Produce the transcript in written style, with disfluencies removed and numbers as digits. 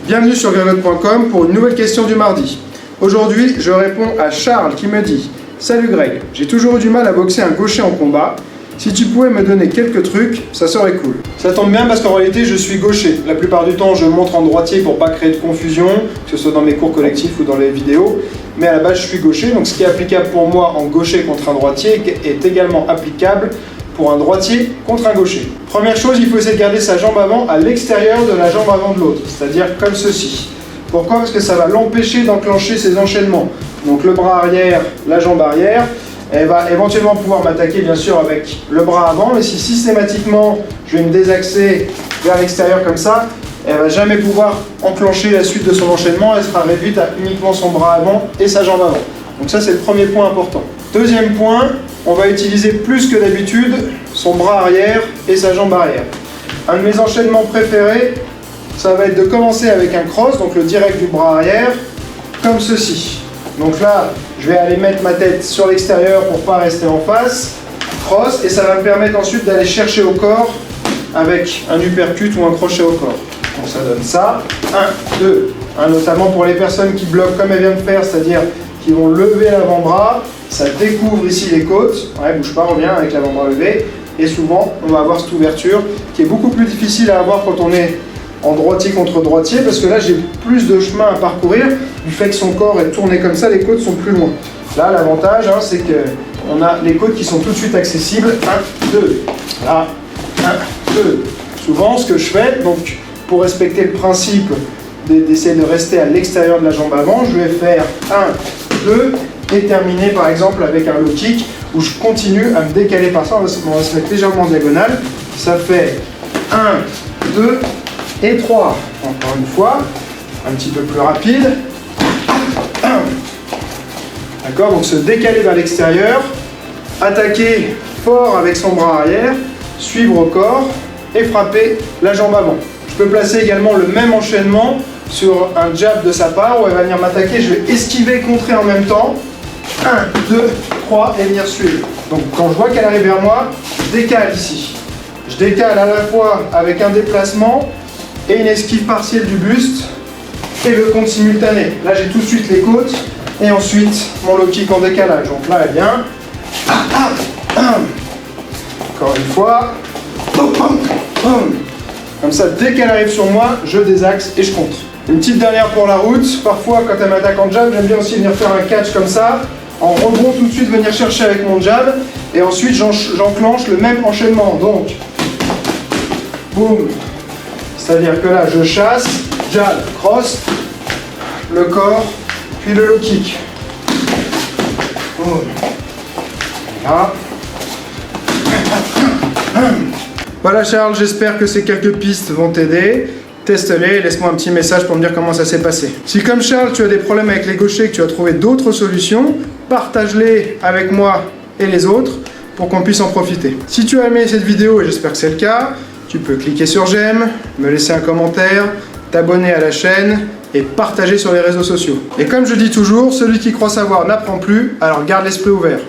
Bienvenue sur Gregotte.com pour une nouvelle question du mardi. Aujourd'hui, je réponds à Charles qui me dit « Salut Greg, j'ai toujours eu du mal à boxer un gaucher en combat. Si tu pouvais me donner quelques trucs, ça serait cool. » Ça tombe bien parce qu'en réalité, je suis gaucher. La plupart du temps, je montre en droitier pour pas créer de confusion, que ce soit dans mes cours collectifs ou dans les vidéos. Mais à la base, je suis gaucher, donc ce qui est applicable pour moi en gaucher contre un droitier est également applicable pour un droitier contre un gaucher. Première chose, il faut essayer de garder sa jambe avant à l'extérieur de la jambe avant de l'autre, c'est-à-dire comme ceci. Pourquoi? Parce que ça va l'empêcher d'enclencher ses enchaînements. Donc le bras arrière, la jambe arrière, elle va éventuellement pouvoir m'attaquer bien sûr avec le bras avant, mais si systématiquement je vais me désaxer vers l'extérieur comme ça, elle ne va jamais pouvoir enclencher la suite de son enchaînement, elle sera réduite à uniquement son bras avant et sa jambe avant. Donc ça c'est le premier point important. Deuxième point, on va utiliser plus que d'habitude son bras arrière et sa jambe arrière. Un de mes enchaînements préférés, ça va être de commencer avec un cross, donc le direct du bras arrière, comme ceci. Donc là, je vais aller mettre ma tête sur l'extérieur pour ne pas rester en face, cross, et ça va me permettre ensuite d'aller chercher au corps avec un uppercut ou un crochet au corps. Donc ça donne ça, 1, 2, notamment pour les personnes qui bloquent comme elle vient de faire, c'est-à-dire qui vont lever l'avant-bras, ça découvre ici les côtes, ouais, bouge pas, reviens avec l'avant-bras levé, et souvent on va avoir cette ouverture qui est beaucoup plus difficile à avoir quand on est en droitier contre droitier, parce que là j'ai plus de chemin à parcourir, du fait que son corps est tourné comme ça, les côtes sont plus loin. Là l'avantage, c'est qu'on a les côtes qui sont tout de suite accessibles, 1, 2, là, 1, 2. Souvent ce que je fais, donc pour respecter le principe d'essayer de rester à l'extérieur de la jambe avant, je vais faire 1, 2, et terminer par exemple avec un low kick où je continue à me décaler par ça, on va se mettre légèrement en diagonale, ça fait 1, 2 et 3, encore une fois, un petit peu plus rapide, d'accord, donc se décaler vers l'extérieur, attaquer fort avec son bras arrière, suivre au corps et frapper la jambe avant. Je peux placer également le même enchaînement sur un jab de sa part où elle va venir m'attaquer, je vais esquiver, contrer en même temps, 1, 2, 3 et venir suivre. Donc quand je vois qu'elle arrive vers moi, je décale ici. Je décale à la fois avec un déplacement et une esquive partielle du buste et le compte simultané. Là j'ai tout de suite les côtes et ensuite mon low kick en décalage. Donc là elle vient. Encore une fois. Comme ça, dès qu'elle arrive sur moi, je désaxe et je contre. Une petite dernière pour la route. Parfois quand elle m'attaque en jab, j'aime bien aussi venir faire un catch comme ça. En rebond tout de suite venir chercher avec mon jab. Et ensuite j'enclenche le même enchaînement. Donc, boum. C'est-à-dire que là je chasse, jab, cross, le corps, puis le low kick. Boum. Là. Voilà Charles, j'espère que ces quelques pistes vont t'aider. Teste-les, laisse-moi un petit message pour me dire comment ça s'est passé. Si comme Charles, tu as des problèmes avec les gauchers et que tu as trouvé d'autres solutions, partage-les avec moi et les autres pour qu'on puisse en profiter. Si tu as aimé cette vidéo, et j'espère que c'est le cas, tu peux cliquer sur j'aime, me laisser un commentaire, t'abonner à la chaîne et partager sur les réseaux sociaux. Et comme je dis toujours, celui qui croit savoir n'apprend plus, alors garde l'esprit ouvert.